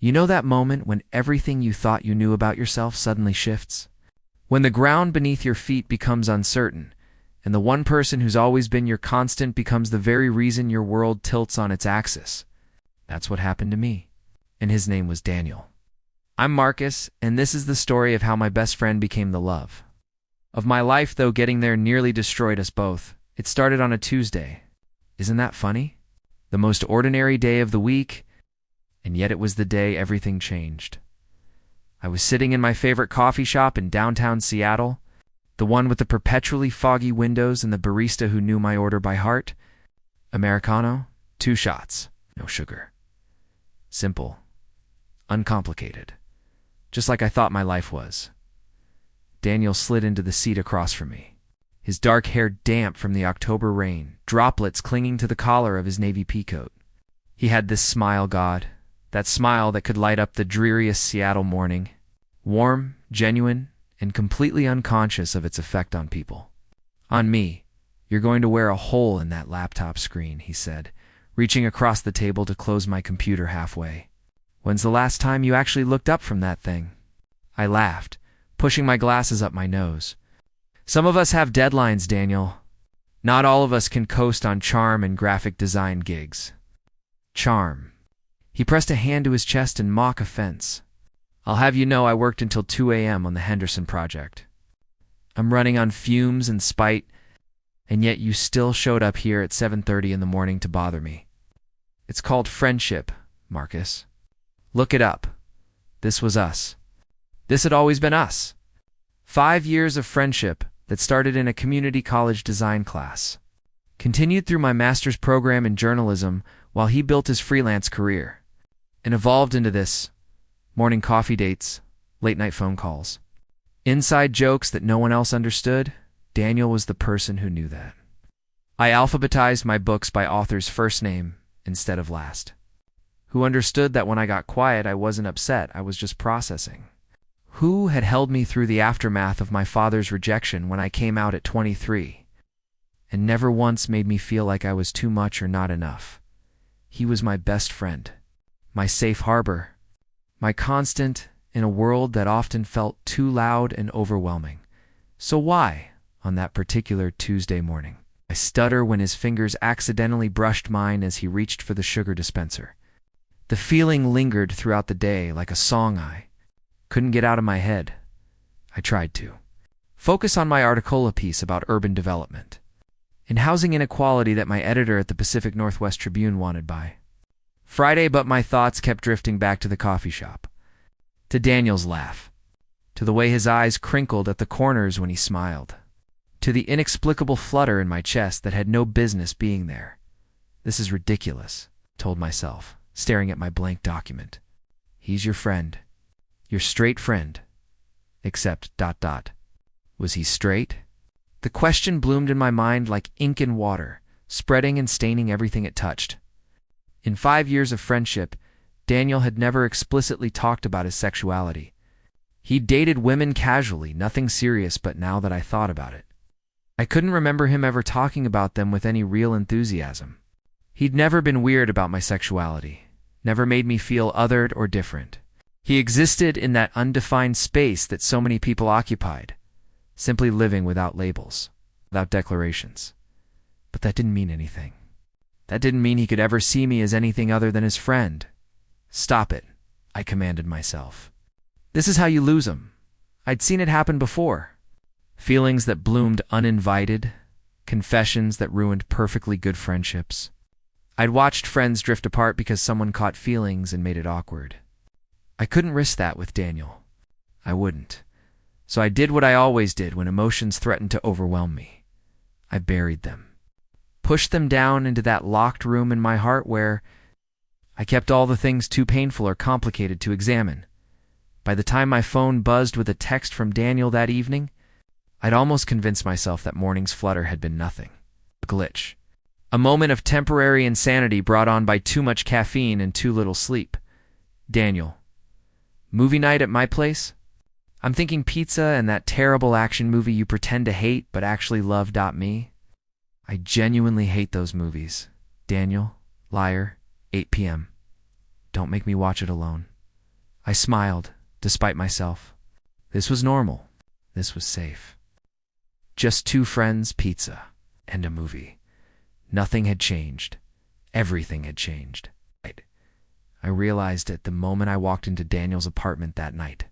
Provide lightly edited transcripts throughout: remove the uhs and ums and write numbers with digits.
You know that moment when everything you thought you knew about yourself suddenly shifts? When the ground beneath your feet becomes uncertain, and the one person who's always been your constant becomes the very reason your world tilts on its axis. That's what happened to me. And his name was Daniel. I'm Marcus, and this is the story of how my best friend became the love of my life, though getting there nearly destroyed us both. It started on a Tuesday. Isn't that funny? The most ordinary day of the week, and yet it was the day everything changed. I was sitting in my favorite coffee shop in downtown Seattle, the one with the perpetually foggy windows and the barista who knew my order by heart. Americano, 2 shots, no sugar. Simple, uncomplicated, just like I thought my life was. Daniel slid into the seat across from me, his dark hair damp from the October rain, droplets clinging to the collar of his navy peacoat. He had this smile, God, that smile that could light up the dreariest Seattle morning, warm, genuine, and completely unconscious of its effect on people. On me, you're going to wear a hole in that laptop screen, he said, reaching across the table to close my computer halfway. When's the last time you actually looked up from that thing? I laughed, pushing my glasses up my nose. Some of us have deadlines, Daniel. Not all of us can coast on charm and graphic design gigs. Charm. He pressed a hand to his chest in mock offense. I'll have you know I worked until 2 a.m. on the Henderson project. I'm running on fumes and spite, and yet you still showed up here at 7:30 in the morning to bother me. It's called friendship, Marcus. Look it up. This was us. This had always been us. 5 years of friendship that started in a community college design class, continued through my master's program in journalism while he built his freelance career, and evolved into this: morning coffee dates, late-night phone calls, inside jokes that no one else understood. Daniel was the person who knew that. I alphabetized my books by author's first name instead of last, who understood that when I got quiet, I wasn't upset, I was just processing. Who had held me through the aftermath of my father's rejection when I came out at 23, and never once made me feel like I was too much or not enough. He was my best friend, my safe harbor, my constant in a world that often felt too loud and overwhelming. So why, on that particular Tuesday morning, I stutter when his fingers accidentally brushed mine as he reached for the sugar dispenser. The feeling lingered throughout the day like a song I couldn't get out of my head. I tried to focus on my Articola piece about urban development and housing inequality that my editor at the Pacific Northwest Tribune wanted by Friday, but my thoughts kept drifting back to the coffee shop, to Daniel's laugh, to the way his eyes crinkled at the corners when he smiled, to the inexplicable flutter in my chest that had no business being there. This is ridiculous, I told myself, staring at my blank document. He's your friend. Your straight friend. Except ... Was he straight? The question bloomed in my mind like ink in water, spreading and staining everything it touched. In 5 years of friendship, Daniel had never explicitly talked about his sexuality. He dated women casually, nothing serious, but now that I thought about it, I couldn't remember him ever talking about them with any real enthusiasm. He'd never been weird about my sexuality, never made me feel othered or different. He existed in that undefined space that so many people occupied, simply living without labels, without declarations. But that didn't mean anything. That didn't mean he could ever see me as anything other than his friend. Stop it, I commanded myself. This is how you lose 'em. I'd seen it happen before. Feelings that bloomed uninvited, confessions that ruined perfectly good friendships. I'd watched friends drift apart because someone caught feelings and made it awkward. I couldn't risk that with Daniel. I wouldn't. So I did what I always did when emotions threatened to overwhelm me. I buried them. Pushed them down into that locked room in my heart where I kept all the things too painful or complicated to examine. By the time my phone buzzed with a text from Daniel that evening, I'd almost convinced myself that morning's flutter had been nothing. A glitch. A moment of temporary insanity brought on by too much caffeine and too little sleep. Daniel. Movie night at my place? I'm thinking pizza and that terrible action movie you pretend to hate but actually love. Me? I genuinely hate those movies. Daniel, liar, 8 p.m. Don't make me watch it alone. I smiled, despite myself. This was normal. This was safe. Just two friends, pizza, and a movie. Nothing had changed. Everything had changed. I realized it the moment I walked into Daniel's apartment that night.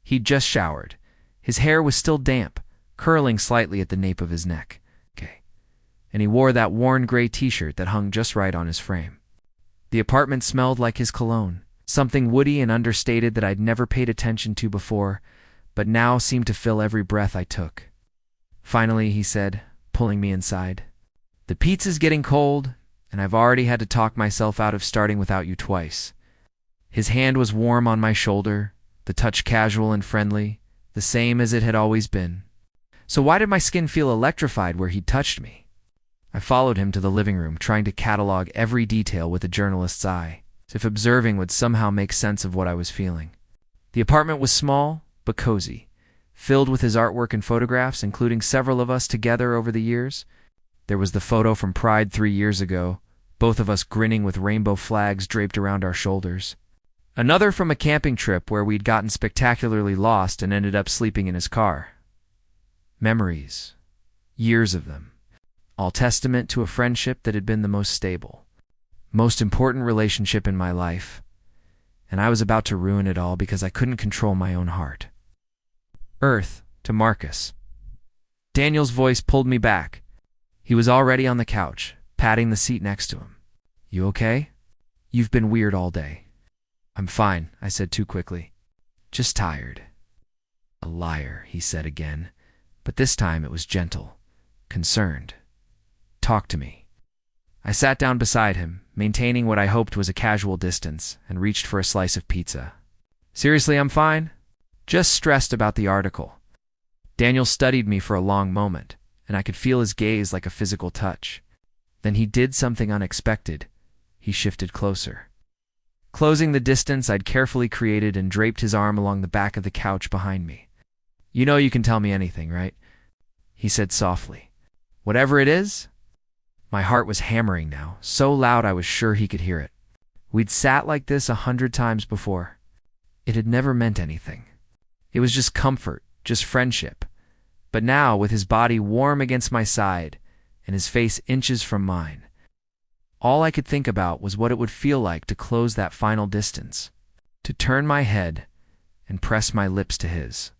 He'd just showered. His hair was still damp, curling slightly at the nape of his neck. And he wore that worn gray t-shirt that hung just right on his frame. The apartment smelled like his cologne, something woody and understated that I'd never paid attention to before, but now seemed to fill every breath I took. Finally, he said, pulling me inside, "The pizza's getting cold, and I've already had to talk myself out of starting without you twice." His hand was warm on my shoulder, the touch casual and friendly, the same as it had always been. So why did my skin feel electrified where he'd touched me? I followed him to the living room, trying to catalog every detail with a journalist's eye, as if observing would somehow make sense of what I was feeling. The apartment was small, but cozy, filled with his artwork and photographs, including several of us together over the years. There was the photo from Pride 3 years ago, both of us grinning with rainbow flags draped around our shoulders. Another from a camping trip where we'd gotten spectacularly lost and ended up sleeping in his car. Memories. Years of them. All testament to a friendship that had been the most stable, most important relationship in my life, and I was about to ruin it all because I couldn't control my own heart. Earth, to Marcus. Daniel's voice pulled me back. He was already on the couch, patting the seat next to him. "You okay? You've been weird all day." "I'm fine," I said too quickly. "Just tired." "A liar," he said again, but this time it was gentle, concerned. "Talk to me." I sat down beside him, maintaining what I hoped was a casual distance, and reached for a slice of pizza. "Seriously, I'm fine. Just stressed about the article." Daniel studied me for a long moment, and I could feel his gaze like a physical touch. Then he did something unexpected. He shifted closer. Closing the distance I'd carefully created and draped his arm along the back of the couch behind me. "You know you can tell me anything, right?" he said softly. "Whatever it is?" My heart was hammering now, so loud I was sure he could hear it. We'd sat like this 100 times before. It had never meant anything. It was just comfort, just friendship. But now, with his body warm against my side and his face inches from mine, all I could think about was what it would feel like to close that final distance, to turn my head and press my lips to his,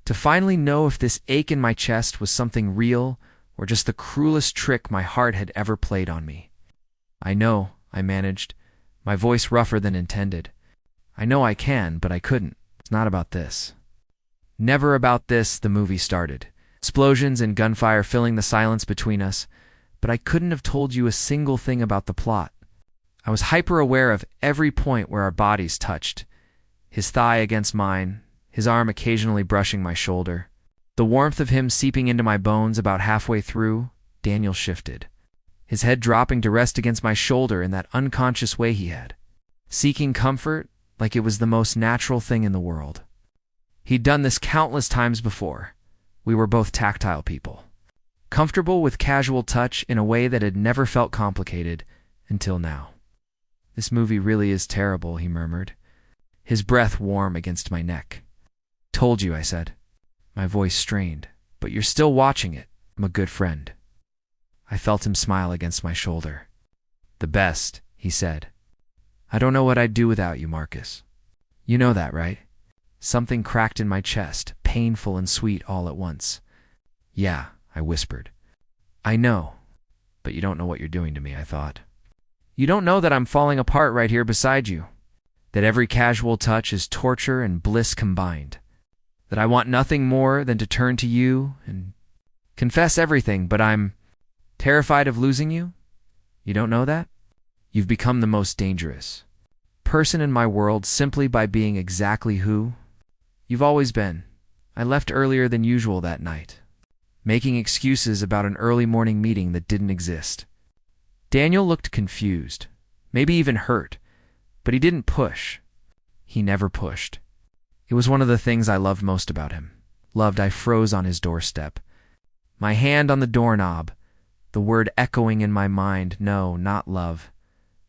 to finally know if this ache in my chest was something real or just the cruelest trick my heart had ever played on me. "I know," I managed, my voice rougher than intended. "I know I can, but I couldn't. It's not about this." Never about this, the movie started. Explosions and gunfire filling the silence between us, but I couldn't have told you a single thing about the plot. I was hyper-aware of every point where our bodies touched. His thigh against mine, his arm occasionally brushing my shoulder. The warmth of him seeping into my bones about halfway through, Daniel shifted, his head dropping to rest against my shoulder in that unconscious way he had, seeking comfort like it was the most natural thing in the world. He'd done this countless times before. We were both tactile people, comfortable with casual touch in a way that had never felt complicated until now. "This movie really is terrible," he murmured, his breath warm against my neck. "Told you," I said, my voice strained, "but you're still watching it. I'm a good friend." I felt him smile against my shoulder. "The best," he said. "I don't know what I'd do without you, Marcus. You know that, right?" Something cracked in my chest, painful and sweet all at once. "Yeah," I whispered. "I know, but you don't know what you're doing to me," I thought. "You don't know that I'm falling apart right here beside you, that every casual touch is torture and bliss combined, that I want nothing more than to turn to you and confess everything, but I'm terrified of losing you? You don't know that? You've become the most dangerous person in my world simply by being exactly who you've always been. I left earlier than usual that night, making excuses about an early morning meeting that didn't exist." Daniel looked confused, maybe even hurt, but he didn't push. He never pushed. It was one of the things I loved most about him. I froze on his doorstep, my hand on the doorknob, the word echoing in my mind, no, not love.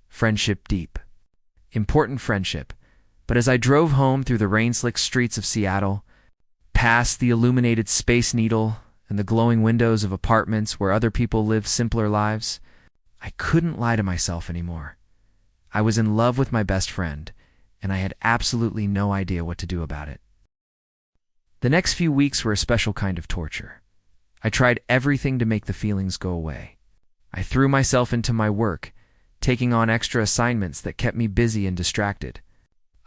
Friendship deep. Important friendship, But as I drove home through the rain-slicked streets of Seattle, past the illuminated Space Needle and the glowing windows of apartments where other people live simpler lives, I couldn't lie to myself anymore. I was in love with my best friend, and I had absolutely no idea what to do about it. The next few weeks were a special kind of torture. I tried everything to make the feelings go away. I threw myself into my work, taking on extra assignments that kept me busy and distracted.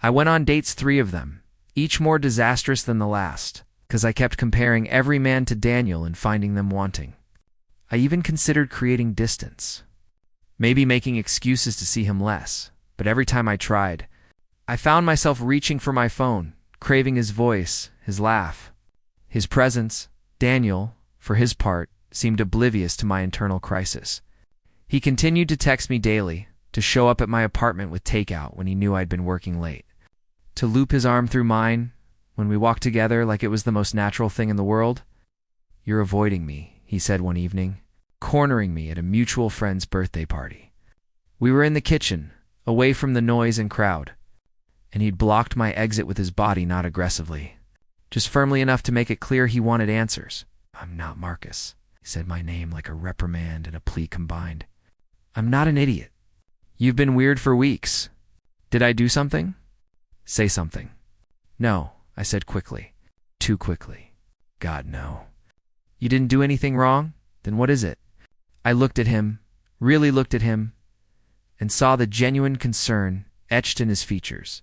I went on dates, 3 of them, each more disastrous than the last, because I kept comparing every man to Daniel and finding them wanting. I even considered creating distance, maybe making excuses to see him less, but every time I tried, I found myself reaching for my phone, craving his voice, his laugh, his presence. Daniel, for his part, seemed oblivious to my internal crisis. He continued to text me daily, to show up at my apartment with takeout when he knew I'd been working late, to loop his arm through mine when we walked together like it was the most natural thing in the world. "You're avoiding me," he said one evening, cornering me at a mutual friend's birthday party. We were in the kitchen, away from the noise and crowd, and he'd blocked my exit with his body, not aggressively, just firmly enough to make it clear he wanted answers. "I'm not Marcus." He said my name like a reprimand and a plea combined. "I'm not an idiot. You've been weird for weeks. Did I do something? Say something." "No," I said quickly. Too quickly. "God, no." "You didn't do anything wrong? Then what is it?" I looked at him, really looked at him, and saw the genuine concern etched in his features,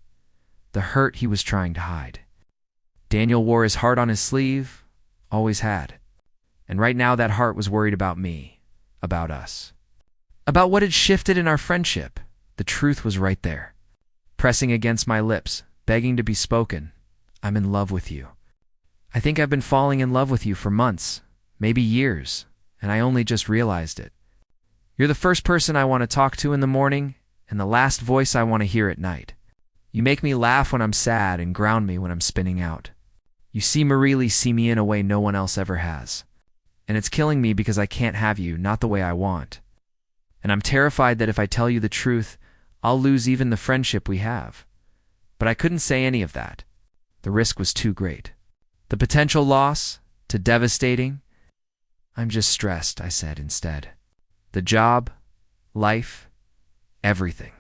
the hurt he was trying to hide. Daniel wore his heart on his sleeve, always had. And right now that heart was worried about me, about us, about what had shifted in our friendship. The truth was right there, pressing against my lips, begging to be spoken. "I'm in love with you. I think I've been falling in love with you for months, maybe years, and I only just realized it. You're the first person I want to talk to in the morning and the last voice I want to hear at night. You make me laugh when I'm sad and ground me when I'm spinning out. You really see me in a way no one else ever has. And it's killing me because I can't have you, not the way I want. And I'm terrified that if I tell you the truth, I'll lose even the friendship we have." But I couldn't say any of that. The risk was too great. The potential loss, too devastating. "I'm just stressed," I said instead. "The job, life, everything.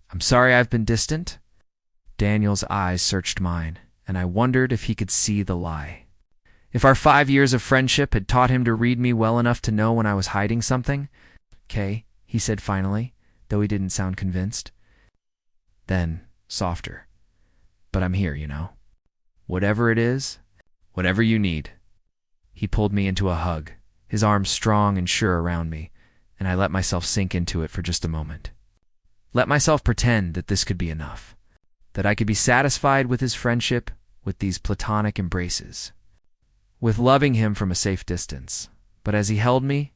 I'm sorry I've been distant." Daniel's eyes searched mine, and I wondered if he could see the lie. If our 5 years of friendship had taught him to read me well enough to know when I was hiding something. "'Kay," he said finally, though he didn't sound convinced. Then, softer. "But I'm here, you know. Whatever it is, whatever you need." He pulled me into a hug, his arms strong and sure around me, and I let myself sink into it for just a moment. Let myself pretend that this could be enough, that I could be satisfied with his friendship, with these platonic embraces, with loving him from a safe distance. But as he held me,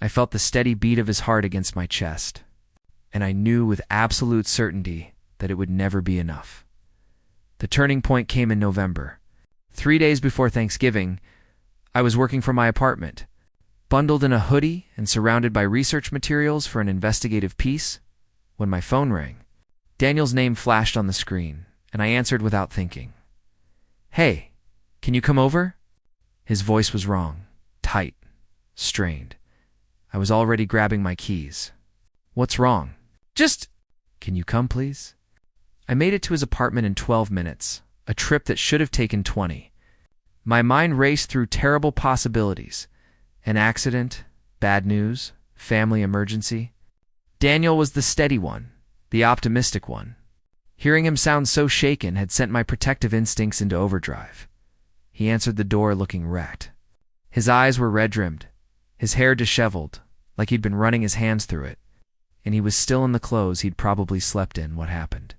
I felt the steady beat of his heart against my chest, and I knew with absolute certainty that it would never be enough. The turning point came in November. 3 days before Thanksgiving, I was working from my apartment, bundled in a hoodie and surrounded by research materials for an investigative piece, when my phone rang. Daniel's name flashed on the screen, and I answered without thinking. "Hey, can you come over?" His voice was wrong, tight, strained. I was already grabbing my keys. "What's wrong?" "Just, can you come, please?" I made it to his apartment in 12 minutes, a trip that should have taken 20. My mind raced through terrible possibilities. An accident, bad news, family emergency. Daniel was the steady one, the optimistic one. Hearing him sound so shaken had sent my protective instincts into overdrive. He answered the door looking wrecked. His eyes were red-rimmed, his hair disheveled, like he'd been running his hands through it, and he was still in the clothes he'd probably slept in. "What happened?"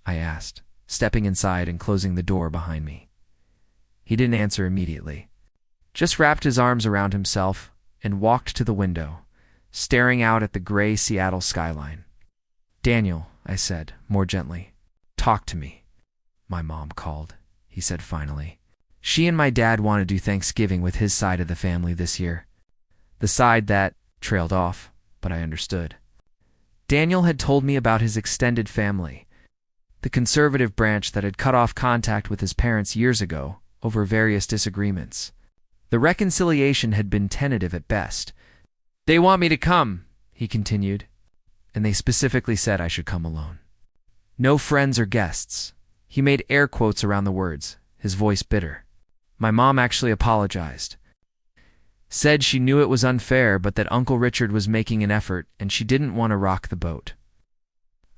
I asked, stepping inside and closing the door behind me. He didn't answer immediately, just wrapped his arms around himself and walked to the window, staring out at the gray Seattle skyline. "Daniel," I said, more gently, "talk to me." "My mom called," he said finally. "She and my dad want to do Thanksgiving with his side of the family this year." The side that trailed off, but I understood. Daniel had told me about his extended family. the conservative branch that had cut off contact with his parents years ago over various disagreements. The reconciliation had been tentative at best. "They want me to come," he continued, "and they specifically said I should come alone. No friends or guests." He made air quotes around the words, his voice bitter. "My mom actually apologized. Said she knew it was unfair, but that Uncle Richard was making an effort and she didn't want to rock the boat."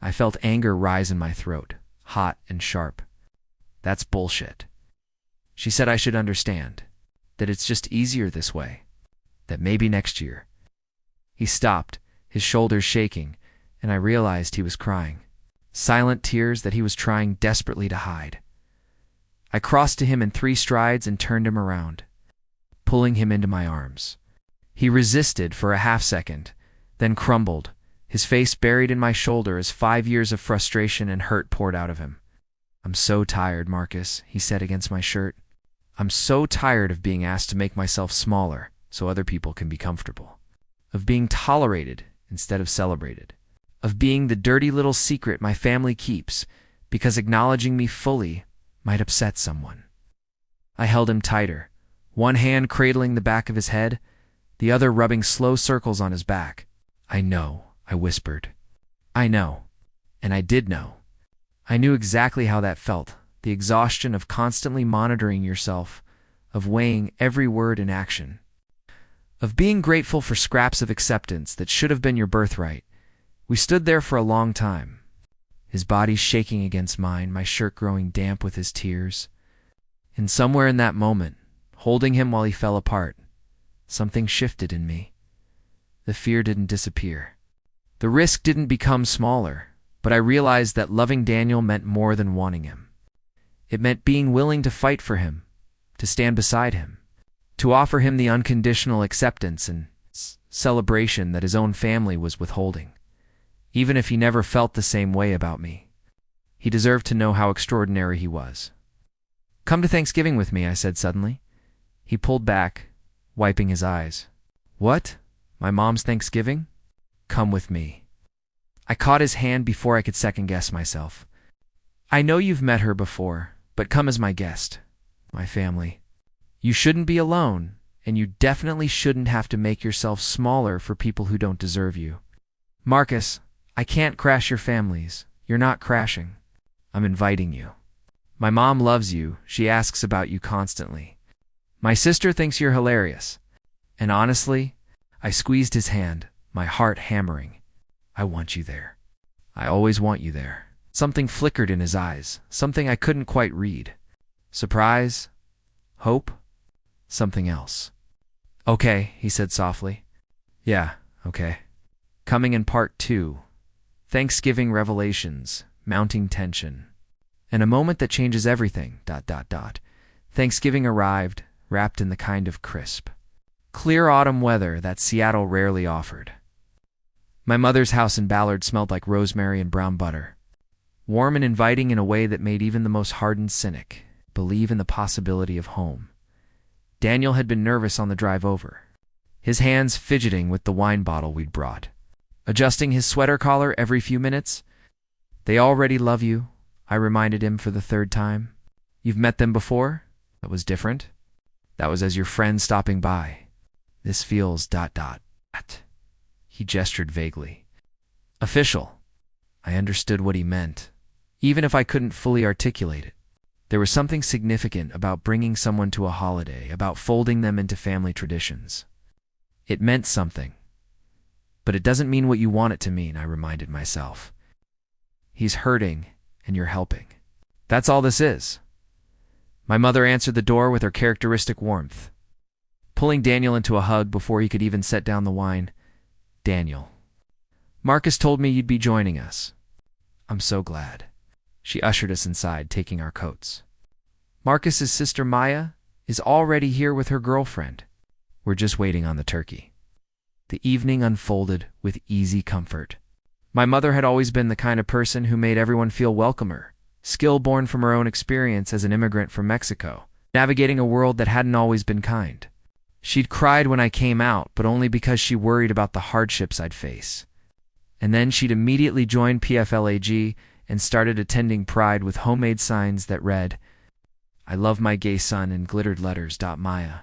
I felt anger rise in my throat, hot and sharp. That's bullshit. She said I should understand, that it's just easier this way, that maybe next year. He stopped, his shoulders shaking, and I realized he was crying. Silent tears that he was trying desperately to hide. I crossed to him in 3 strides and turned him around, pulling him into my arms. He resisted for a half-second, then crumbled, his face buried in my shoulder as 5 years of frustration and hurt poured out of him. "I'm so tired, Marcus," he said against my shirt. "I'm so tired of being asked to make myself smaller so other people can be comfortable. Of being tolerated instead of celebrated. Of being the dirty little secret my family keeps because acknowledging me fully might upset someone." I held him tighter, one hand cradling the back of his head, the other rubbing slow circles on his back. "I know," I whispered. "I know." And I did know. I knew exactly how that felt, the exhaustion of constantly monitoring yourself, of weighing every word in action, of being grateful for scraps of acceptance that should have been your birthright. We stood there for a long time, his body shaking against mine, my shirt growing damp with his tears. And somewhere in that moment, holding him while he fell apart, something shifted in me. The fear didn't disappear. The risk didn't become smaller, but I realized that loving Daniel meant more than wanting him. It meant being willing to fight for him, to stand beside him, to offer him the unconditional acceptance and celebration that his own family was withholding. Even if he never felt the same way about me, he deserved to know how extraordinary he was. "Come to Thanksgiving with me," I said suddenly. He pulled back, wiping his eyes. "What? My mom's Thanksgiving? Come with me." I caught his hand before I could second-guess myself. "I know you've met her before, but come as my guest, my family. You shouldn't be alone, and you definitely shouldn't have to make yourself smaller for people who don't deserve you. Marcus, I can't crash your families. You're not crashing. I'm inviting you. My mom loves you. She asks about you constantly. My sister thinks you're hilarious. And honestly," I squeezed his hand, my heart hammering, "I want you there. I always want you there." Something flickered in his eyes, something I couldn't quite read. Surprise? Hope? Something else. "Okay," he said softly. "Yeah, okay." Coming in part 2. Thanksgiving revelations, mounting tension. And a moment that changes everything, ... Thanksgiving arrived, wrapped in the kind of crisp, clear autumn weather that Seattle rarely offered. My mother's house in Ballard smelled like rosemary and brown butter, warm and inviting in a way that made even the most hardened cynic believe in the possibility of home. Daniel had been nervous on the drive over, his hands fidgeting with the wine bottle we'd brought, adjusting his sweater collar every few minutes. "They already love you," I reminded him for the 3rd time. "You've met them before? That was different? That was as your friend stopping by. This feels ... He gestured vaguely. "Official." I understood what he meant, even if I couldn't fully articulate it. There was something significant about bringing someone to a holiday, about folding them into family traditions. It meant something. But it doesn't mean what you want it to mean, I reminded myself. He's hurting, and you're helping. That's all this is. My mother answered the door with her characteristic warmth, pulling Daniel into a hug before he could even set down the wine. "Daniel, Marcus told me you'd be joining us." "I'm so glad." She ushered us inside, taking our coats. "Marcus's sister Maya is already here with her girlfriend. We're just waiting on the turkey." The evening unfolded with easy comfort. My mother had always been the kind of person who made everyone feel welcomer, skill born from her own experience as an immigrant from Mexico, navigating a world that hadn't always been kind. She'd cried when I came out, but only because she worried about the hardships I'd face. And then she'd immediately join PFLAG and started attending Pride with homemade signs that read, "I love my gay son," in glittered letters. Maya.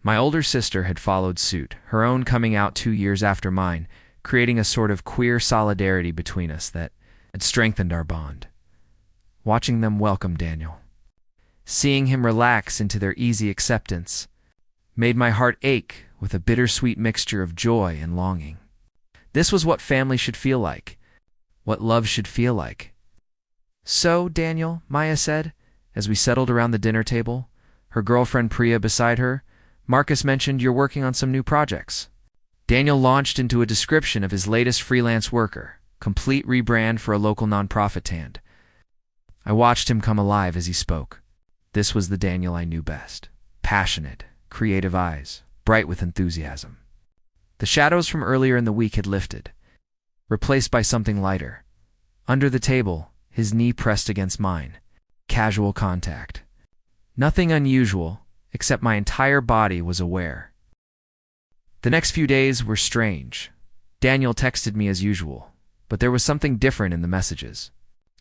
My older sister had followed suit, her own coming out 2 years after mine, creating a sort of queer solidarity between us that had strengthened our bond. Watching them welcome Daniel, seeing him relax into their easy acceptance, made my heart ache with a bittersweet mixture of joy and longing. This was what family should feel like, what love should feel like. "So, Daniel," Maya said, as we settled around the dinner table, her girlfriend Priya beside her, "Marcus mentioned you're working on some new projects." Daniel launched into a description of his latest freelance worker, complete rebrand for a local nonprofit Tand. I watched him come alive as he spoke. This was the Daniel I knew best. Passionate, creative eyes, bright with enthusiasm. The shadows from earlier in the week had lifted, replaced by something lighter. Under the table, his knee pressed against mine. Casual contact. Nothing unusual, except my entire body was aware. The next few days were strange. Daniel texted me as usual, but there was something different in the messages.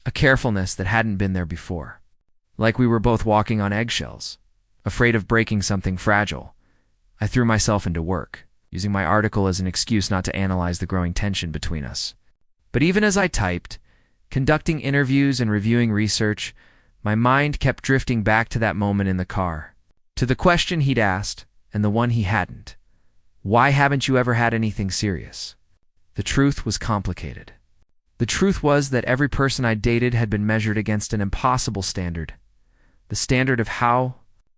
A carefulness that hadn't been there before. Like we were both walking on eggshells, afraid of breaking something fragile. I threw myself into work, using my article as an excuse not to analyze the growing tension between us. But even as I typed, conducting interviews and reviewing research, my mind kept drifting back to that moment in the car, to the question he'd asked and the one he hadn't. Why haven't you ever had anything serious? The truth was complicated. The truth was that every person I dated had been measured against an impossible standard. The standard of how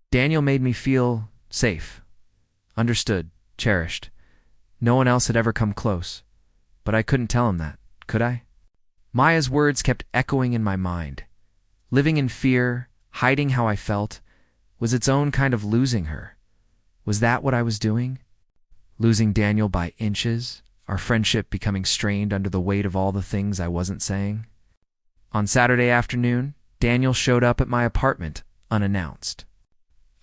Daniel made me feel safe, understood, cherished. No one else had ever come close. But I couldn't tell him that, could I? Maya's words kept echoing in my mind. Living in fear, hiding how I felt, was its own kind of losing her. Was that what I was doing? Losing Daniel by inches, our friendship becoming strained under the weight of all the things I wasn't saying? On Saturday afternoon, Daniel showed up at my apartment, unannounced.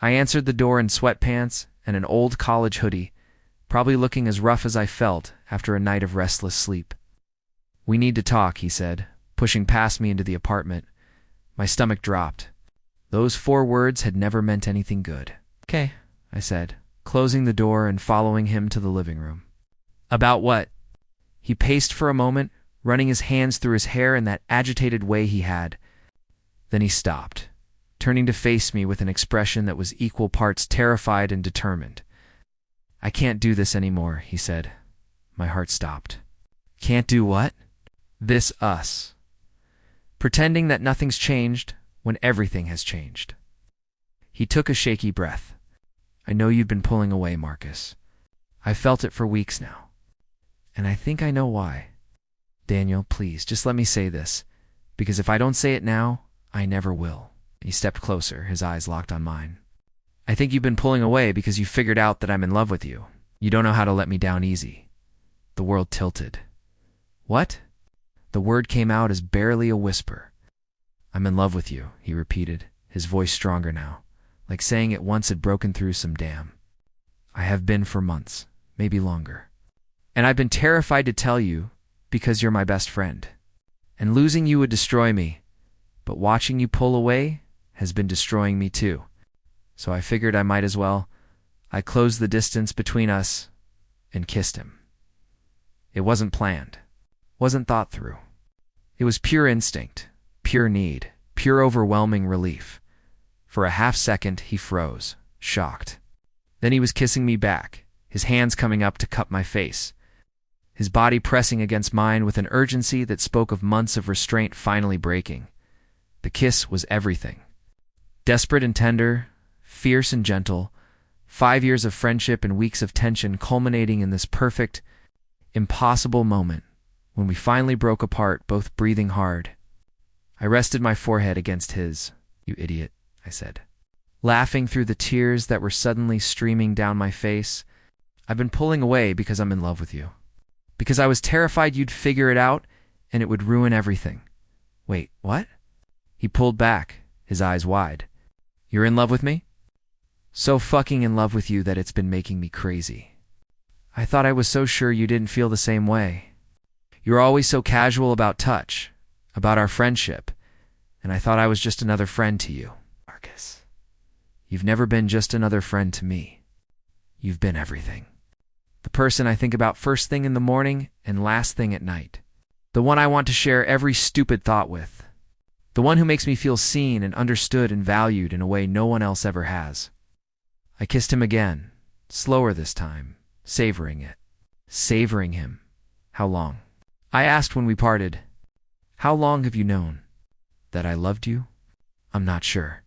I answered the door in sweatpants and an old college hoodie, probably looking as rough as I felt after a night of restless sleep. "We need to talk," he said, pushing past me into the apartment. My stomach dropped. Those 4 words had never meant anything good. "Okay," I said, closing the door and following him to the living room. "About what?" He paced for a moment, running his hands through his hair in that agitated way he had. Then he stopped, turning to face me with an expression that was equal parts terrified and determined. "I can't do this anymore," he said. My heart stopped. "Can't do what?" "This us. Pretending that nothing's changed when everything has changed." He took a shaky breath. "I know you've been pulling away, Marcus. I've felt it for weeks now. And I think I know why. Daniel, please, just let me say this, because if I don't say it now, I never will." He stepped closer, his eyes locked on mine. "I think you've been pulling away because you figured out that I'm in love with you. You don't know how to let me down easy." The world tilted. "What?" The word came out as barely a whisper. "I'm in love with you," he repeated, his voice stronger now, like saying it once had broken through some dam. "I have been for months, maybe longer. And I've been terrified to tell you because you're my best friend. And losing you would destroy me, but watching you pull away has been destroying me too. So I figured I might as well. I closed the distance between us and kissed him. It wasn't planned, wasn't thought through. It was pure instinct, pure need, pure overwhelming relief. For a half second, he froze, shocked. Then he was kissing me back, his hands coming up to cup my face, his body pressing against mine with an urgency that spoke of months of restraint finally breaking. The kiss was everything. Desperate and tender, fierce and gentle, 5 years of friendship and weeks of tension culminating in this perfect, impossible moment when we finally broke apart, both breathing hard. I rested my forehead against his. "You idiot," I said, laughing through the tears that were suddenly streaming down my face. "I've been pulling away because I'm in love with you. Because I was terrified you'd figure it out and it would ruin everything." "Wait, what?" He pulled back, his eyes wide. "You're in love with me?" "So fucking in love with you that it's been making me crazy." "I thought I was so sure you didn't feel the same way. You're always so casual about touch. about our friendship, and I thought I was just another friend to you. Marcus, you've never been just another friend to me. You've been everything. The person I think about first thing in the morning and last thing at night. The one I want to share every stupid thought with. The one who makes me feel seen and understood and valued in a way no one else ever has. I kissed him again, slower this time, savoring it. Savoring him. How long? I asked when we parted. How long have you known that I loved you? I'm not sure.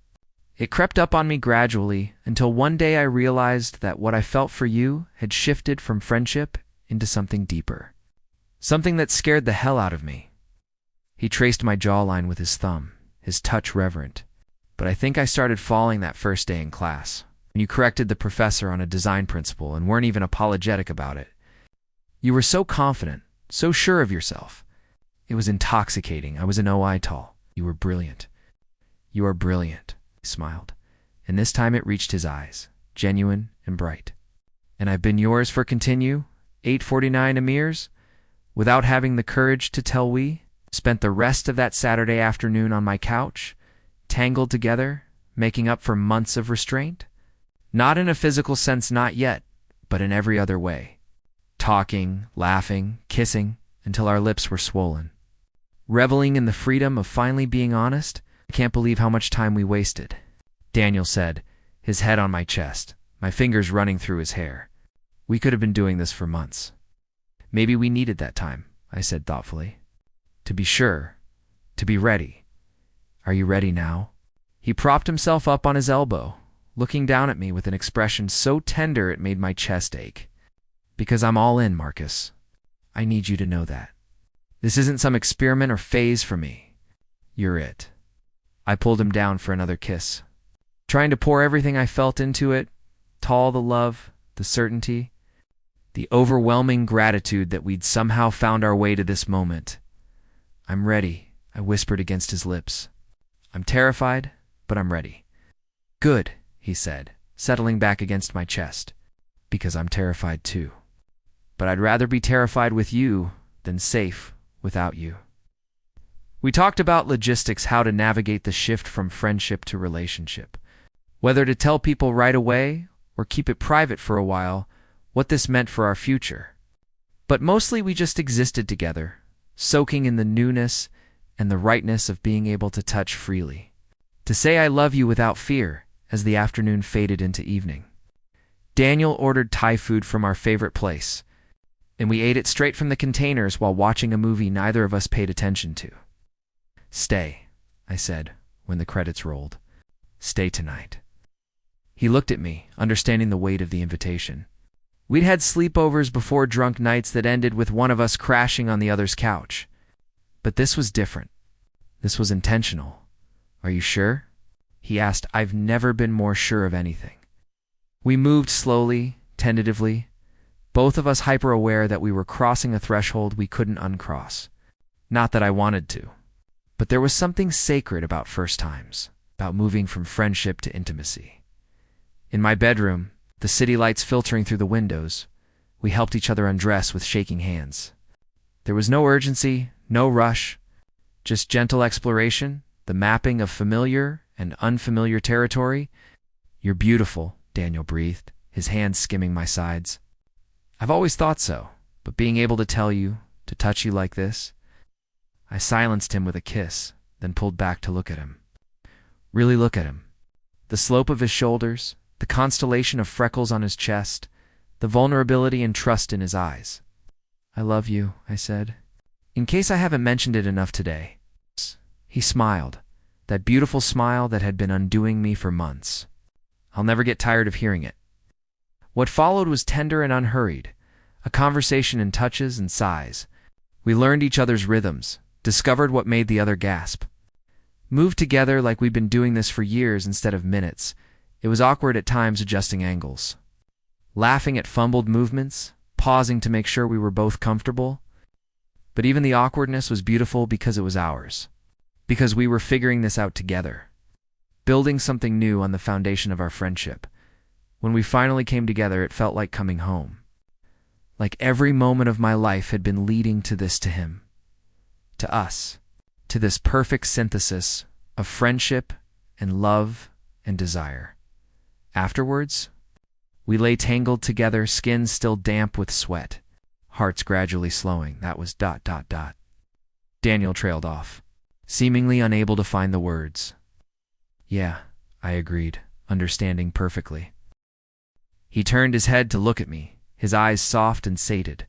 It crept up on me gradually until one day I realized that what I felt for you had shifted from friendship into something deeper. Something that scared the hell out of me. He traced my jawline with his thumb, his touch reverent. But I think I started falling that first day in class, when you corrected the professor on a design principle and weren't even apologetic about it. You were so confident, so sure of yourself. It was intoxicating. I was an OI tall. You were brilliant. You are brilliant, he smiled. And this time it reached his eyes, genuine and bright. And I've been yours for continue, 849 Emirs, without having the courage to tell we. Spent the rest of that Saturday afternoon on my couch, tangled together, making up for months of restraint. Not in a physical sense, not yet, but in every other way. Talking, laughing, kissing, until our lips were swollen. Reveling in the freedom of finally being honest. I can't believe how much time we wasted, Daniel said, his head on my chest, my fingers running through his hair. We could have been doing this for months. Maybe we needed that time, I said thoughtfully. To be sure, to be ready. Are you ready now? He propped himself up on his elbow, looking down at me with an expression so tender it made my chest ache. Because I'm all in, Marcus. I need you to know that. This isn't some experiment or phase for me. You're it. I pulled him down for another kiss, trying to pour everything I felt into it, all the love, the certainty, the overwhelming gratitude that we'd somehow found our way to this moment. I'm ready, I whispered against his lips. I'm terrified, but I'm ready. Good, he said, settling back against my chest. Because I'm terrified too. But I'd rather be terrified with you than safe without you. We talked about logistics, how to navigate the shift from friendship to relationship. Whether to tell people right away or keep it private for a while, what this meant for our future. But mostly we just existed together, soaking in the newness and the rightness of being able to touch freely. To say I love you without fear as the afternoon faded into evening. Daniel ordered Thai food from our favorite place, and we ate it straight from the containers while watching a movie neither of us paid attention to. Stay, I said when the credits rolled. Stay tonight. He looked at me, understanding the weight of the invitation. We'd had sleepovers before, drunk nights that ended with one of us crashing on the other's couch. But this was different. This was intentional. Are you sure? He asked. I've never been more sure of anything. We moved slowly, tentatively, both of us hyper-aware that we were crossing a threshold we couldn't uncross. Not that I wanted to. But there was something sacred about first times, about moving from friendship to intimacy. In my bedroom, the city lights filtering through the windows, we helped each other undress with shaking hands. There was no urgency, no rush, just gentle exploration, the mapping of familiar and unfamiliar territory. You're beautiful, Daniel breathed, his hands skimming my sides. I've always thought so, but being able to tell you, to touch you like this. I silenced him with a kiss, then pulled back to look at him. Really look at him. The slope of his shoulders, the constellation of freckles on his chest, the vulnerability and trust in his eyes. I love you, I said. In case I haven't mentioned it enough today. He smiled, that beautiful smile that had been undoing me for months. I'll never get tired of hearing it. What followed was tender and unhurried, a conversation in touches and sighs. We learned each other's rhythms, discovered what made the other gasp. Moved together like we'd been doing this for years instead of minutes. It was awkward at times, adjusting angles. Laughing at fumbled movements, pausing to make sure we were both comfortable. But even the awkwardness was beautiful because it was ours. Because we were figuring this out together. Building something new on the foundation of our friendship. When we finally came together, it felt like coming home. Like every moment of my life had been leading to this, to him. To us. to this perfect synthesis of friendship and love and desire. Afterwards, we lay tangled together, skins still damp with sweat, hearts gradually slowing. That was ... Daniel trailed off, seemingly unable to find the words. Yeah, I agreed, understanding perfectly. He turned his head to look at me, his eyes soft and sated.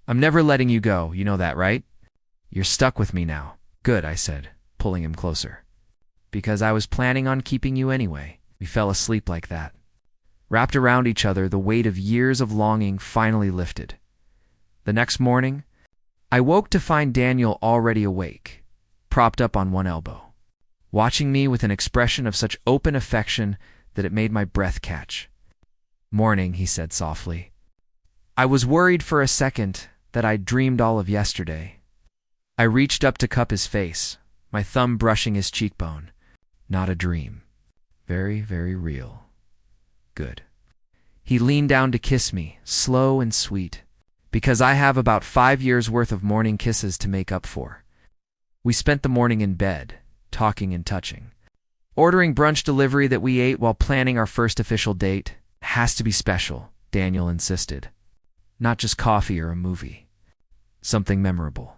I'm never letting you go, you know that, right? You're stuck with me now. Good, I said, pulling him closer. Because I was planning on keeping you anyway. We fell asleep like that. Wrapped around each other, the weight of years of longing finally lifted. The next morning, I woke to find Daniel already awake, propped up on one elbow, watching me with an expression of such open affection that it made my breath catch. Morning, he said softly. I was worried for a second that I'd dreamed all of yesterday. I reached up to cup his face, my thumb brushing his cheekbone. Not a dream. Very, very real. Good. He leaned down to kiss me, slow and sweet, because I have about 5 years' worth of morning kisses to make up for. We spent the morning in bed, talking and touching. Ordering brunch delivery that we ate while planning our first official date. Has to be special, Daniel insisted. Not just coffee or a movie. Something memorable.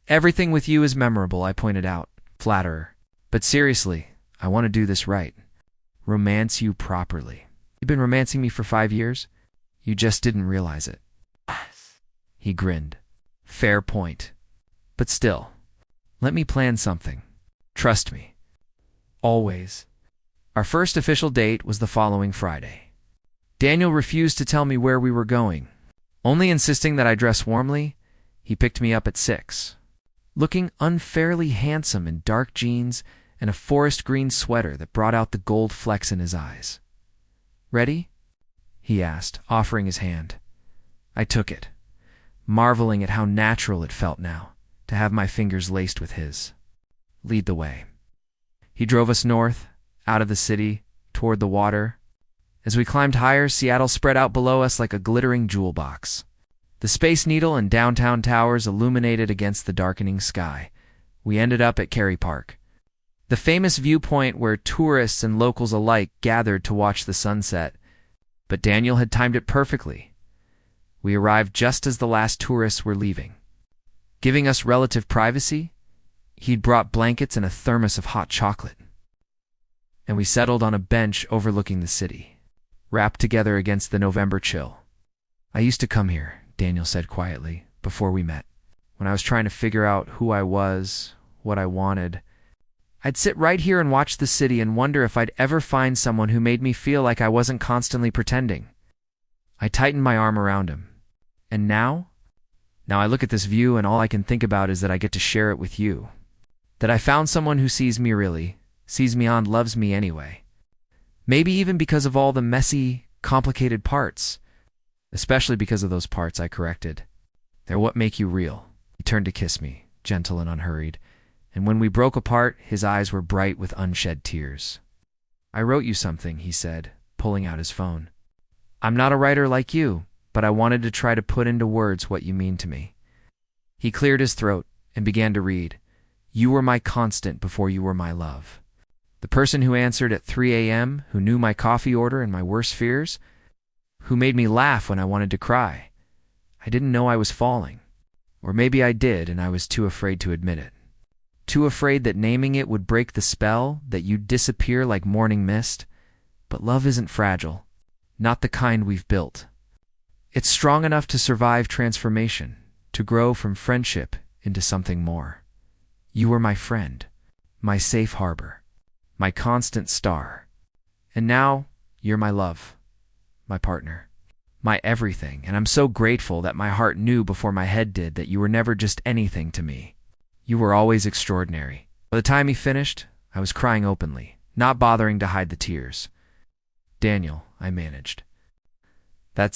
Everything with you is memorable, I pointed out, flatterer. But seriously, I want to do this right. Romance you properly. You've been romancing me for 5 years? You just didn't realize it. He grinned. Fair point. But still, let me plan something. Trust me. Always. Our first official date was the following Friday. Daniel refused to tell me where we were going. Only insisting that I dress warmly, he picked me up at 6. Looking unfairly handsome in dark jeans and a forest green sweater that brought out the gold flecks in his eyes. Ready? He asked, offering his hand. I took it, marveling at how natural it felt now to have my fingers laced with his. Lead the way. He drove us north, out of the city, toward the water. As we climbed higher, Seattle spread out below us like a glittering jewel box. The Space Needle and downtown towers illuminated against the darkening sky. We ended up at Kerry Park, the famous viewpoint where tourists and locals alike gathered to watch the sunset. But Daniel had timed it perfectly. We arrived just as the last tourists were leaving. Giving us relative privacy, he'd brought blankets and a thermos of hot chocolate. And we settled on a bench overlooking the city, wrapped together against the November chill. I used to come here, Daniel said quietly, before we met. When I was trying to figure out who I was, what I wanted, I'd sit right here and watch the city and wonder if I'd ever find someone who made me feel like I wasn't constantly pretending. I tightened my arm around him. And now I look at this view and all I can think about is that I get to share it with you. That I found someone who sees me really, sees me on, loves me anyway. Maybe even because of all the messy, complicated parts. Especially because of those parts I corrected. They're what make you real. He turned to kiss me, gentle and unhurried. And when we broke apart, his eyes were bright with unshed tears. I wrote you something, he said, pulling out his phone. I'm not a writer like you, but I wanted to try to put into words what you mean to me. He cleared his throat and began to read. You were my constant before you were my love. The person who answered at 3 a.m., who knew my coffee order and my worst fears, who made me laugh when I wanted to cry. I didn't know I was falling. Or maybe I did and I was too afraid to admit it. Too afraid that naming it would break the spell, that you'd disappear like morning mist. But love isn't fragile. Not the kind we've built. It's strong enough to survive transformation, to grow from friendship into something more. You were my friend, my safe harbor, my constant star. And now, you're my love, my partner, my everything, and I'm so grateful that my heart knew before my head did that you were never just anything to me. You were always extraordinary. By the time he finished, I was crying openly, not bothering to hide the tears. Daniel, I managed. I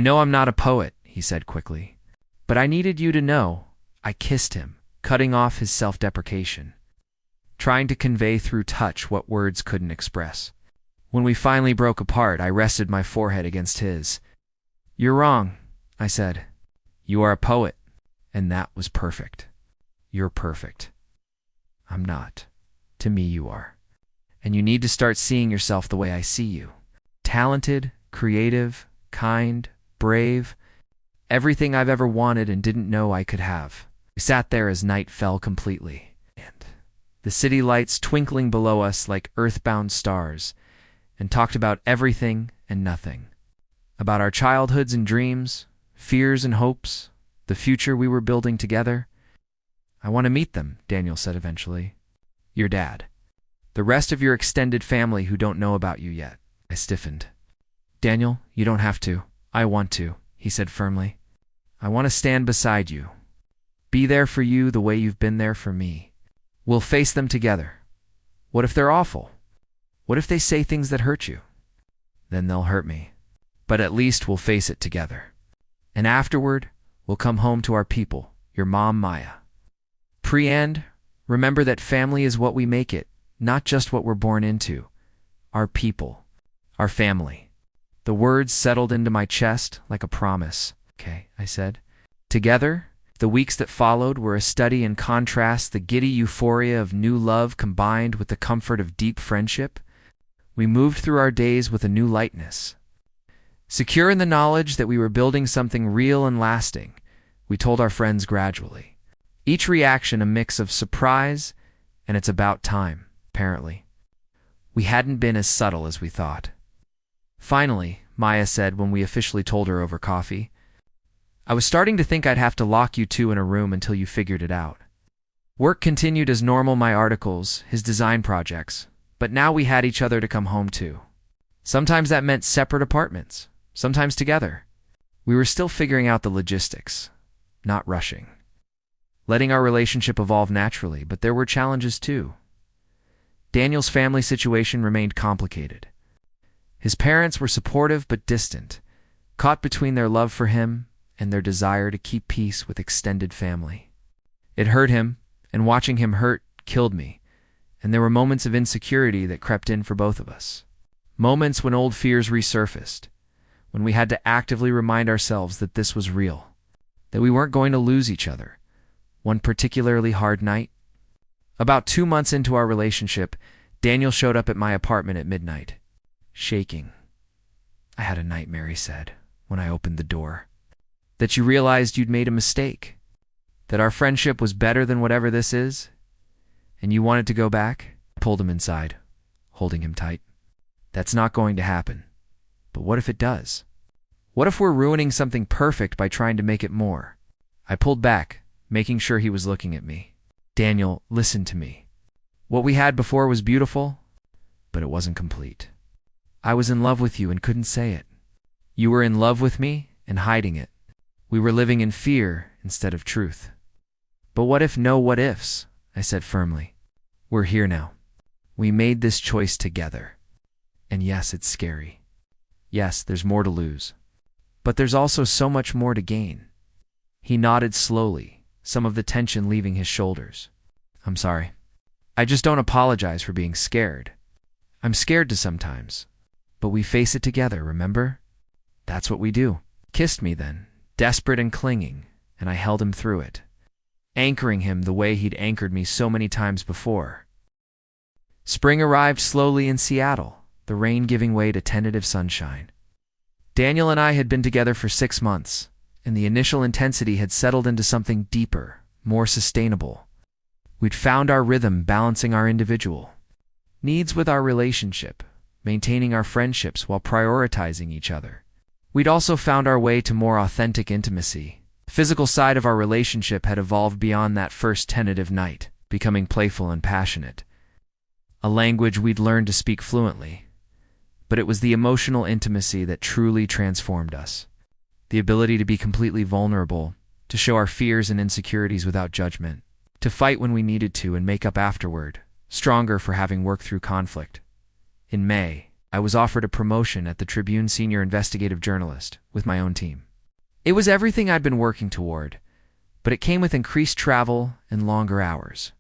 know I'm not a poet, he said quickly, but I needed you to know. I kissed him, cutting off his self-deprecation, trying to convey through touch what words couldn't express. When we finally broke apart, I rested my forehead against his. You're wrong, I said. You are a poet, and that was perfect. You're perfect. I'm not. To me, you are. And you need to start seeing yourself the way I see you. Talented, creative, kind, brave, everything I've ever wanted and didn't know I could have. We sat there as night fell completely, and the city lights twinkling below us like earthbound stars, and talked about everything and nothing. About our childhoods and dreams, fears and hopes, the future we were building together. I want to meet them, Daniel said eventually. Your dad. The rest of your extended family who don't know about you yet. I stiffened. Daniel, you don't have to. I want to, he said firmly. I want to stand beside you. Be there for you the way you've been there for me. We'll face them together. What if they're awful? What if they say things that hurt you? Then they'll hurt me. But at least we'll face it together. And afterward, we'll come home to our people, your mom, Maya. Pre-end, remember that family is what we make it, not just what we're born into. Our people. Our family. The words settled into my chest like a promise. Okay, I said. Together, the weeks that followed were a study in contrast, the giddy euphoria of new love combined with the comfort of deep friendship. We moved through our days with a new lightness. Secure in the knowledge that we were building something real and lasting, we told our friends gradually. Each reaction a mix of surprise and it's about time, apparently. We hadn't been as subtle as we thought. Finally, Maya said when we officially told her over coffee, I was starting to think I'd have to lock you two in a room until you figured it out. Work continued as normal, my articles, his design projects, but now we had each other to come home to. Sometimes that meant separate apartments, sometimes together. We were still figuring out the logistics, not rushing. Letting our relationship evolve naturally, but there were challenges too. Daniel's family situation remained complicated. His parents were supportive but distant, caught between their love for him and their desire to keep peace with extended family. It hurt him, and watching him hurt killed me, and there were moments of insecurity that crept in for both of us. Moments when old fears resurfaced, when we had to actively remind ourselves that this was real, that we weren't going to lose each other. One particularly hard night. About 2 months into our relationship, Daniel showed up at my apartment at midnight, shaking. I had a nightmare, he said, when I opened the door. That you realized you'd made a mistake. That our friendship was better than whatever this is. And you wanted to go back? I pulled him inside, holding him tight. That's not going to happen. But what if it does? What if we're ruining something perfect by trying to make it more? I pulled back, making sure he was looking at me. Daniel, listen to me. What we had before was beautiful, but it wasn't complete. I was in love with you and couldn't say it. You were in love with me and hiding it. We were living in fear instead of truth. But what if no what ifs? I said firmly. We're here now. We made this choice together. And yes, it's scary. Yes, there's more to lose. But there's also so much more to gain. He nodded slowly, some of the tension leaving his shoulders. I'm sorry. I just don't apologize for being scared. I'm scared to sometimes. But we face it together, remember? That's what we do. Kissed me then, desperate and clinging, and I held him through it, anchoring him the way he'd anchored me so many times before. Spring arrived slowly in Seattle, the rain giving way to tentative sunshine. Daniel and I had been together for 6 months, and the initial intensity had settled into something deeper, more sustainable. We'd found our rhythm balancing our individual needs with our relationship, maintaining our friendships while prioritizing each other. We'd also found our way to more authentic intimacy. The physical side of our relationship had evolved beyond that first tentative night, becoming playful and passionate. A language we'd learned to speak fluently. But it was the emotional intimacy that truly transformed us. The ability to be completely vulnerable, to show our fears and insecurities without judgment, to fight when we needed to and make up afterward, stronger for having worked through conflict. In May, I was offered a promotion at the Tribune Senior Investigative Journalist with my own team. It was everything I'd been working toward, but it came with increased travel and longer hours.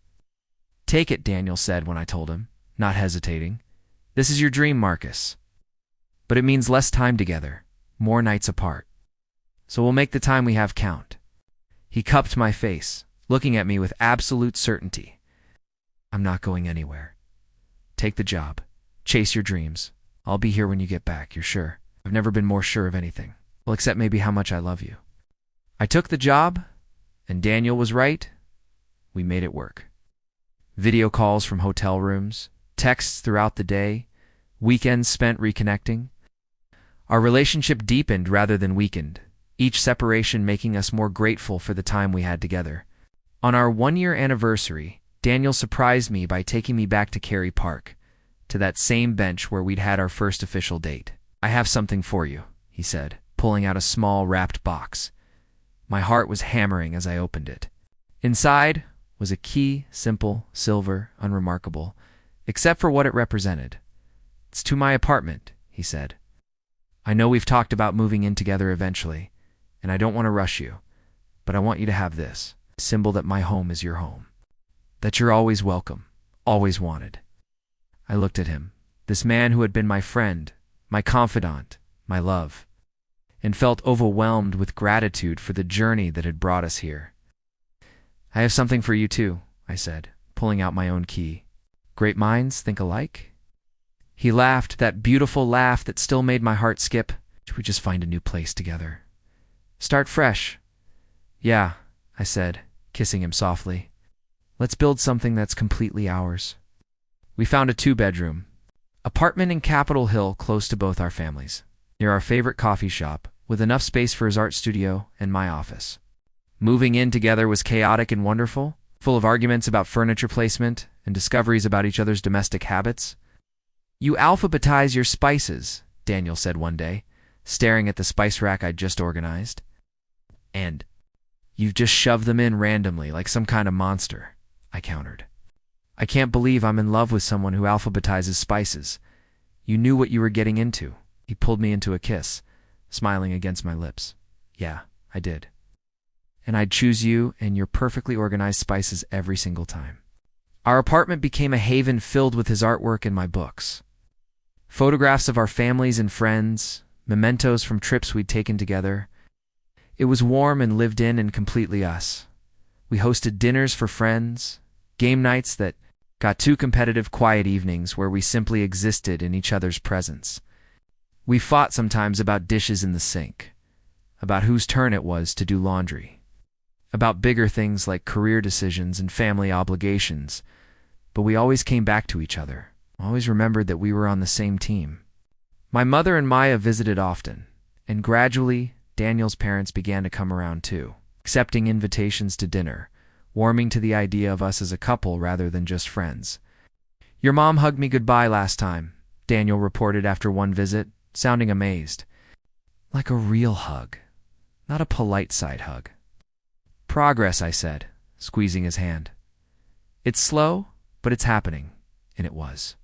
Take it, Daniel said when I told him, not hesitating. This is your dream, Marcus. But it means less time together, more nights apart. So we'll make the time we have count. He cupped my face, looking at me with absolute certainty. I'm not going anywhere. Take the job. Chase your dreams. I'll be here when you get back, you're sure? I've never been more sure of anything. Well, except maybe how much I love you. I took the job, and Daniel was right. We made it work. Video calls from hotel rooms, texts throughout the day, weekends spent reconnecting. Our relationship deepened rather than weakened, each separation making us more grateful for the time we had together. On our one-year anniversary, Daniel surprised me by taking me back to Cary Park, to that same bench where we'd had our first official date. I have something for you, he said, pulling out a small wrapped box. My heart was hammering as I opened it. Inside was a key, simple, silver, unremarkable, except for what it represented. It's to my apartment, he said. I know we've talked about moving in together eventually, and I don't want to rush you, but I want you to have this, a symbol that my home is your home, that you're always welcome, always wanted. I looked at him, this man who had been my friend, my confidant, my love, and felt overwhelmed with gratitude for the journey that had brought us here. I have something for you too, I said, pulling out my own key. Great minds think alike? He laughed, that beautiful laugh that still made my heart skip. Should we just find a new place together? Start fresh. Yeah, I said, kissing him softly. Let's build something that's completely ours. We found a 2-bedroom apartment in Capitol Hill close to both our families, near our favorite coffee shop, with enough space for his art studio and my office. Moving in together was chaotic and wonderful, full of arguments about furniture placement and discoveries about each other's domestic habits. You alphabetize your spices, Daniel said one day, staring at the spice rack I'd just organized. And you've just shoved them in randomly like some kind of monster, I countered. I can't believe I'm in love with someone who alphabetizes spices. You knew what you were getting into. He pulled me into a kiss, smiling against my lips. Yeah, I did. And I'd choose you and your perfectly organized spices every single time. Our apartment became a haven filled with his artwork and my books. Photographs of our families and friends, mementos from trips we'd taken together. It was warm and lived in and completely us. We hosted dinners for friends, game nights that got too competitive, quiet evenings where we simply existed in each other's presence. We fought sometimes about dishes in the sink, about whose turn it was to do laundry, about bigger things like career decisions and family obligations, but we always came back to each other, always remembered that we were on the same team. My mother and Maya visited often, and gradually Daniel's parents began to come around too, accepting invitations to dinner, warming to the idea of us as a couple rather than just friends. Your mom hugged me goodbye last time, Daniel reported after one visit, sounding amazed. Like a real hug, not a polite side hug. Progress, I said, squeezing his hand. It's slow, but it's happening, and it was.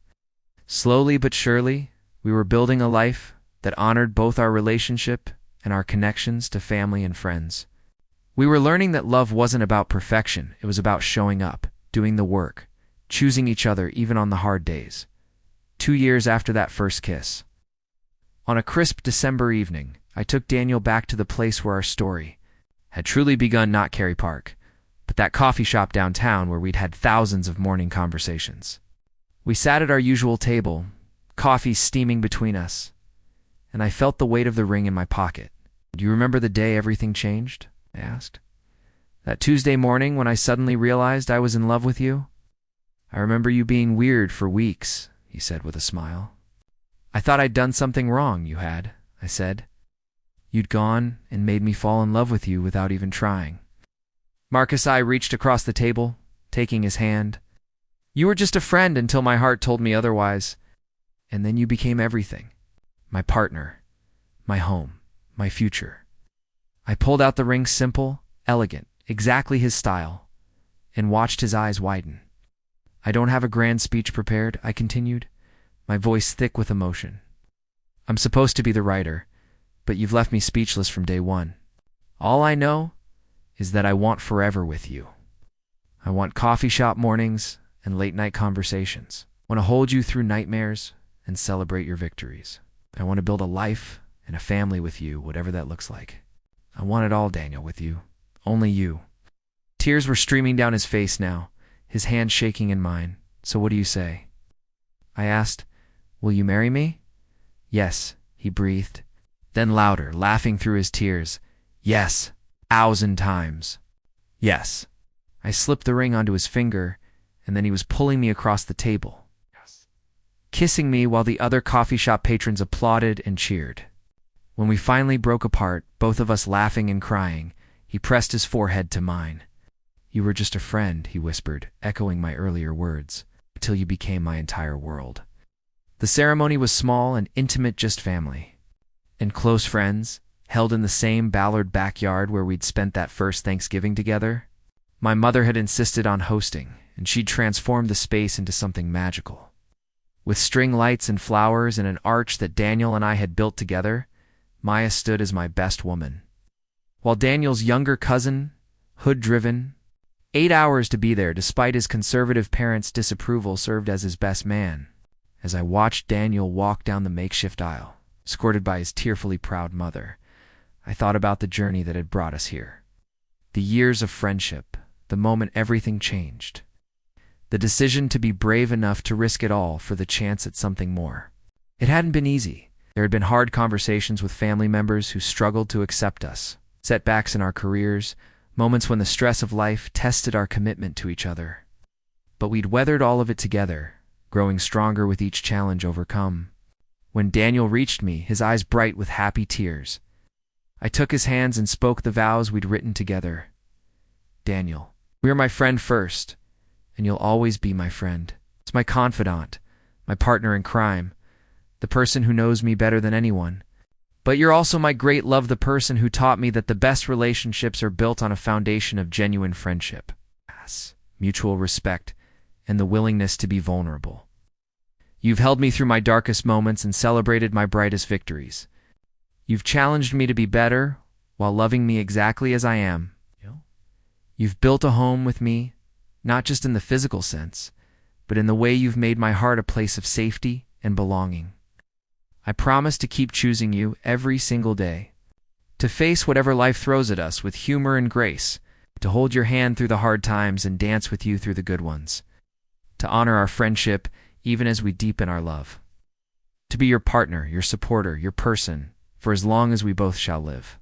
Slowly but surely, we were building a life that honored both our relationship and our connections to family and friends. We were learning that love wasn't about perfection, it was about showing up, doing the work, choosing each other even on the hard days. 2 years after that first kiss. On a crisp December evening, I took Daniel back to the place where our story had truly begun, not Cary Park, but that coffee shop downtown where we'd had thousands of morning conversations. We sat at our usual table, coffee steaming between us, and I felt the weight of the ring in my pocket. Do you remember the day everything changed? I asked. That Tuesday morning when I suddenly realized I was in love with you? I remember you being weird for weeks, he said with a smile. I thought I'd done something wrong, you had, I said. You'd gone and made me fall in love with you without even trying. Marcus I reached across the table, taking his hand. You were just a friend until my heart told me otherwise. And then you became everything. My partner, my home, my future. I pulled out the ring, simple, elegant, exactly his style, and watched his eyes widen. I don't have a grand speech prepared, I continued, my voice thick with emotion. I'm supposed to be the writer, but you've left me speechless from day one. All I know is that I want forever with you. I want coffee shop mornings and late-night conversations. I want to hold you through nightmares and celebrate your victories. I want to build a life and a family with you, whatever that looks like. I want it all, Daniel, with you. Only you. Tears were streaming down his face now, his hand shaking in mine. "So what do you say?" I asked. "Will you marry me?" "Yes," he breathed. Then louder, laughing through his tears. "Yes, 1,000 times. Yes." I slipped the ring onto his finger, and then he was pulling me across the table, kissing me while the other coffee shop patrons applauded and cheered. When we finally broke apart, both of us laughing and crying, he pressed his forehead to mine. "You were just a friend," he whispered, echoing my earlier words, "till you became my entire world." The ceremony was small and intimate, just family and close friends, held in the same Ballard backyard where we'd spent that first Thanksgiving together. My mother had insisted on hosting, and she'd transformed the space into something magical. With string lights and flowers and an arch that Daniel and I had built together, Maya stood as my best woman, while Daniel's younger cousin, hood-driven, 8 hours to be there despite his conservative parents' disapproval, served as his best man. As I watched Daniel walk down the makeshift aisle, escorted by his tearfully proud mother, I thought about the journey that had brought us here. The years of friendship, the moment everything changed. The decision to be brave enough to risk it all for the chance at something more. It hadn't been easy. There had been hard conversations with family members who struggled to accept us, setbacks in our careers, moments when the stress of life tested our commitment to each other. But we'd weathered all of it together, growing stronger with each challenge overcome. When Daniel reached me, his eyes bright with happy tears, I took his hands and spoke the vows we'd written together. "Daniel, you're my friend first, and you'll always be my friend. It's my confidant, my partner in crime, the person who knows me better than anyone. But you're also my great love, the person who taught me that the best relationships are built on a foundation of genuine friendship, mutual respect, and the willingness to be vulnerable. You've held me through my darkest moments and celebrated my brightest victories. You've challenged me to be better while loving me exactly as I am. You've built a home with me, not just in the physical sense, but in the way you've made my heart a place of safety and belonging. I promise to keep choosing you every single day, to face whatever life throws at us with humor and grace, to hold your hand through the hard times and dance with you through the good ones, to honor our friendship even as we deepen our love, to be your partner, your supporter, your person, for as long as we both shall live."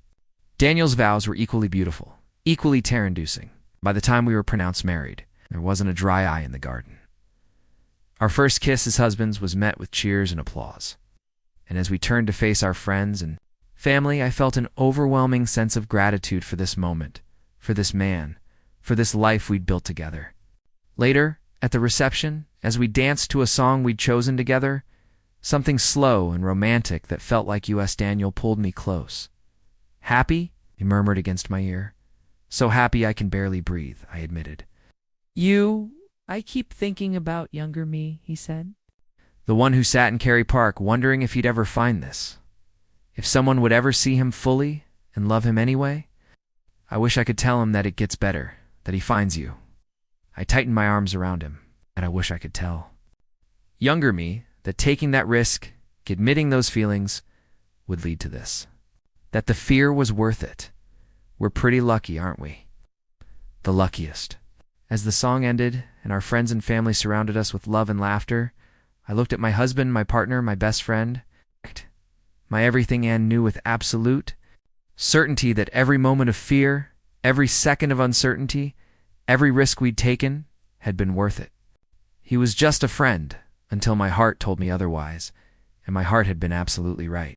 Daniel's vows were equally beautiful, equally tear-inducing. By the time we were pronounced married, there wasn't a dry eye in the garden. Our first kiss as husbands was met with cheers and applause. And as we turned to face our friends and family, I felt an overwhelming sense of gratitude for this moment, for this man, for this life we'd built together. Later, at the reception, as we danced to a song we'd chosen together, something slow and romantic that felt like U.S. Daniel pulled me close. "Happy?" he murmured against my ear. "So happy I can barely breathe," I admitted. I keep thinking about younger me," he said. The one who sat in Cary Park wondering if he'd ever find this, if someone would ever see him fully and love him anyway. I wish I could tell him that it gets better, that he finds you. I tightened my arms around him, and I wish I could tell younger me that taking that risk, admitting those feelings, would lead to this, that the fear was worth it. We're pretty lucky, aren't we? The luckiest. As the song ended and our friends and family surrounded us with love and laughter, I looked at my husband, my partner, my best friend, my everything, and knew with absolute certainty that every moment of fear, every second of uncertainty, every risk we'd taken had been worth it. He was just a friend until my heart told me otherwise, and my heart had been absolutely right.